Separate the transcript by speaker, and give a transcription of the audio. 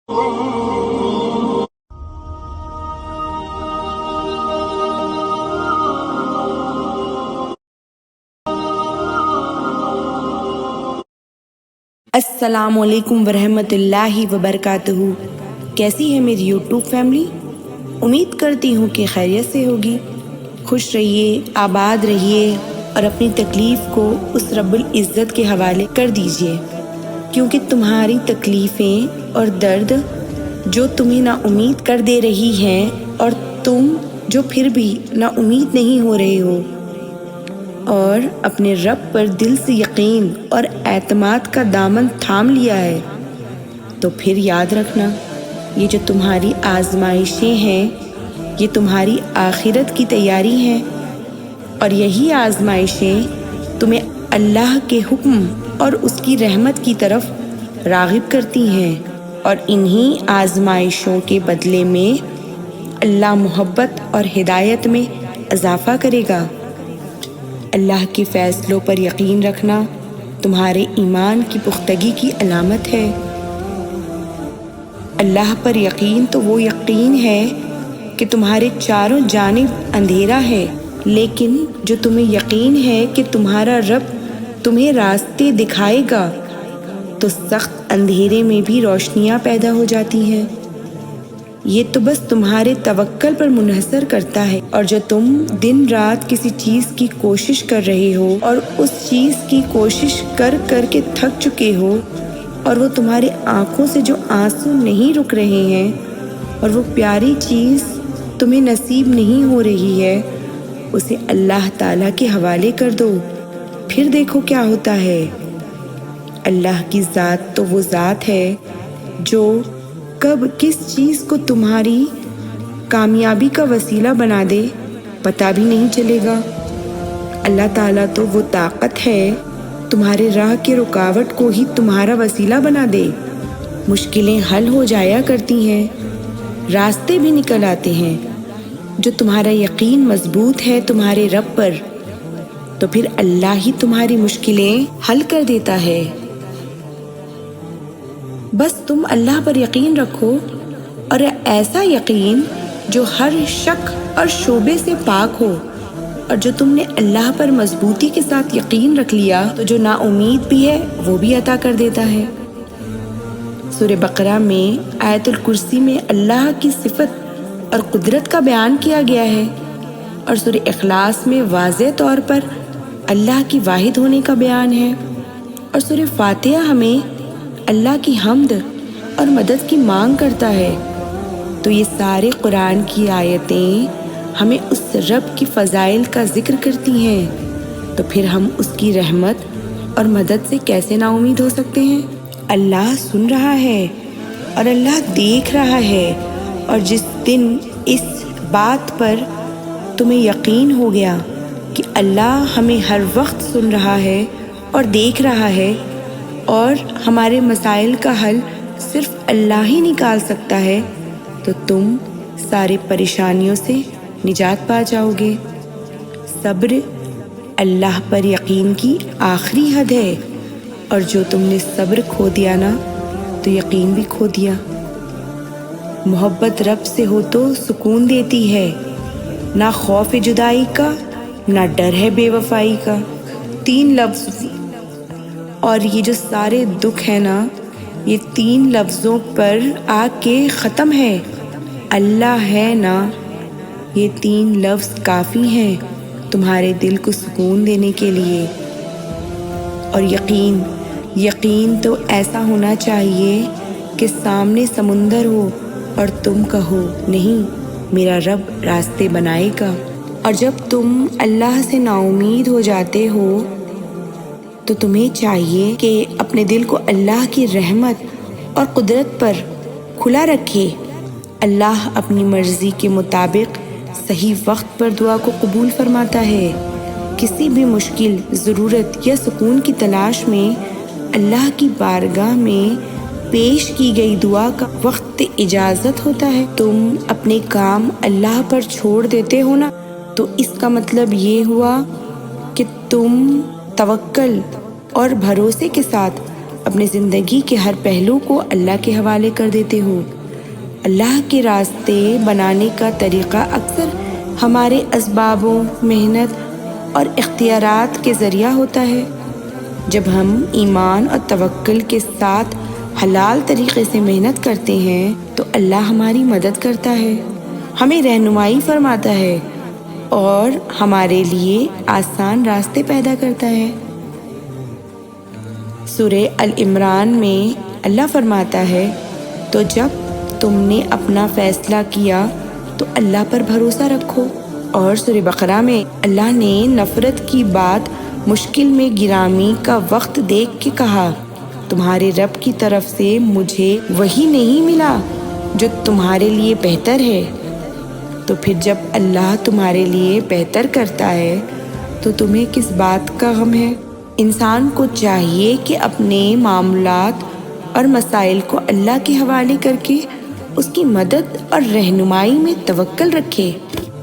Speaker 1: السلام علیکم ورحمۃ اللہ وبرکاتہ۔ کیسی ہے میری یوٹیوب فیملی؟ امید کرتی ہوں کہ خیریت سے ہوگی۔ خوش رہیے، آباد رہیے اور اپنی تکلیف کو اس رب العزت کے حوالے کر دیجیے، کیونکہ تمہاری تکلیفیں اور درد جو تمہیں نا امید کر دے رہی ہیں، اور تم جو پھر بھی نا امید نہیں ہو رہے ہو اور اپنے رب پر دل سے یقین اور اعتماد کا دامن تھام لیا ہے، تو پھر یاد رکھنا، یہ جو تمہاری آزمائشیں ہیں یہ تمہاری آخرت کی تیاری ہیں، اور یہی آزمائشیں تمہیں اللہ کے حکم اور اس کی رحمت کی طرف راغب کرتی ہیں، اور انہی آزمائشوں کے بدلے میں اللہ محبت اور ہدایت میں اضافہ کرے گا۔ اللہ کے فیصلوں پر یقین رکھنا تمہارے ایمان کی پختگی کی علامت ہے۔ اللہ پر یقین تو وہ یقین ہے کہ تمہارے چاروں جانب اندھیرا ہے، لیکن جو تمہیں یقین ہے کہ تمہارا رب تمہیں راستے دکھائے گا، تو سخت اندھیرے میں بھی روشنیاں پیدا ہو جاتی ہیں۔ یہ تو بس تمہارے توکل پر منحصر کرتا ہے، اور جو تم دن رات کسی چیز کی کوشش کر رہے ہو اور اس چیز کی کوشش کر کر کے تھک چکے ہو، اور وہ تمہاری آنکھوں سے جو آنسو نہیں رک رہے ہیں، اور وہ پیاری چیز تمہیں نصیب نہیں ہو رہی ہے، اسے اللہ تعالیٰ کے حوالے کر دو، پھر دیکھو کیا ہوتا ہے۔ اللہ کی ذات تو وہ ذات ہے جو کب کس چیز کو تمہاری کامیابی کا وسیلہ بنا دے پتہ بھی نہیں چلے گا۔ اللہ تعالیٰ تو وہ طاقت ہے تمہارے راہ کے رکاوٹ کو ہی تمہارا وسیلہ بنا دے۔ مشکلیں حل ہو جایا کرتی ہیں، راستے بھی نکل آتے ہیں، جو تمہارا یقین مضبوط ہے تمہارے رب پر، تو پھر اللہ ہی تمہاری مشکلیں حل کر دیتا ہے۔ بس تم اللہ پر یقین رکھو، اور ایسا یقین جو ہر شک اور شبہے سے پاک ہو، اور جو تم نے اللہ پر مضبوطی کے ساتھ یقین رکھ لیا تو جو نا امید بھی ہے وہ بھی عطا کر دیتا ہے۔ سورہ بقرہ میں آیت الکرسی میں اللہ کی صفت اور قدرت کا بیان کیا گیا ہے، اور سورہ اخلاص میں واضح طور پر اللہ کی واحد ہونے کا بیان ہے، اور سورہ فاتحہ ہمیں اللہ کی حمد اور مدد کی مانگ کرتا ہے۔ تو یہ سارے قرآن کی آیتیں ہمیں اس رب کی فضائل کا ذکر کرتی ہیں، تو پھر ہم اس کی رحمت اور مدد سے کیسے نا امید ہو سکتے ہیں؟ اللہ سن رہا ہے اور اللہ دیکھ رہا ہے، اور جس دن اس بات پر تمہیں یقین ہو گیا کہ اللہ ہمیں ہر وقت سن رہا ہے اور دیکھ رہا ہے، اور ہمارے مسائل کا حل صرف اللہ ہی نکال سکتا ہے، تو تم سارے پریشانیوں سے نجات پا جاؤ گے۔ صبر اللہ پر یقین کی آخری حد ہے، اور جو تم نے صبر کھو دیا نا تو یقین بھی کھو دیا۔ محبت رب سے ہو تو سکون دیتی ہے، نہ خوف جدائی کا نہ ڈر ہے بے وفائی کا۔ 3 لفظ، اور یہ جو سارے دکھ ہے نا یہ 3 لفظوں پر آ کے ختم ہے۔ اللہ ہے نا، یہ 3 لفظ کافی ہیں تمہارے دل کو سکون دینے کے لیے۔ اور یقین تو ایسا ہونا چاہیے کہ سامنے سمندر ہو اور تم کہو نہیں، میرا رب راستے بنائے گا۔ اور جب تم اللہ سے نا امید ہو جاتے ہو تو تمہیں چاہیے کہ اپنے دل کو اللہ کی رحمت اور قدرت پر کھلا رکھے۔ اللہ اپنی مرضی کے مطابق صحیح وقت پر دعا کو قبول فرماتا ہے۔ کسی بھی مشکل، ضرورت یا سکون کی تلاش میں اللہ کی بارگاہ میں پیش کی گئی دعا کا وقت اجازت ہوتا ہے۔ تم اپنے کام اللہ پر چھوڑ دیتے ہو نا، تو اس کا مطلب یہ ہوا کہ تم توکل اور بھروسے کے ساتھ اپنی زندگی کے ہر پہلو کو اللہ کے حوالے کر دیتے ہو۔ اللہ کے راستے بنانے کا طریقہ اکثر ہمارے اسبابوں، محنت اور اختیارات کے ذریعہ ہوتا ہے۔ جب ہم ایمان اور توکل کے ساتھ حلال طریقے سے محنت کرتے ہیں تو اللہ ہماری مدد کرتا ہے، ہمیں رہنمائی فرماتا ہے اور ہمارے لیے آسان راستے پیدا کرتا ہے۔ سورہ ال-عمران میں اللہ فرماتا ہے، تو جب تم نے اپنا فیصلہ کیا تو اللہ پر بھروسہ رکھو۔ اور سورہ بقرہ میں اللہ نے نفرت کی بات مشکل میں گرامی کا وقت دیکھ کے کہا، تمہارے رب کی طرف سے مجھے وہی نہیں ملا جو تمہارے لیے بہتر ہے۔ تو پھر جب اللہ تمہارے لیے بہتر کرتا ہے تو تمہیں کس بات کا غم ہے؟ انسان کو چاہیے کہ اپنے معاملات اور مسائل کو اللہ کے حوالے کر کے اس کی مدد اور رہنمائی میں توکل رکھے۔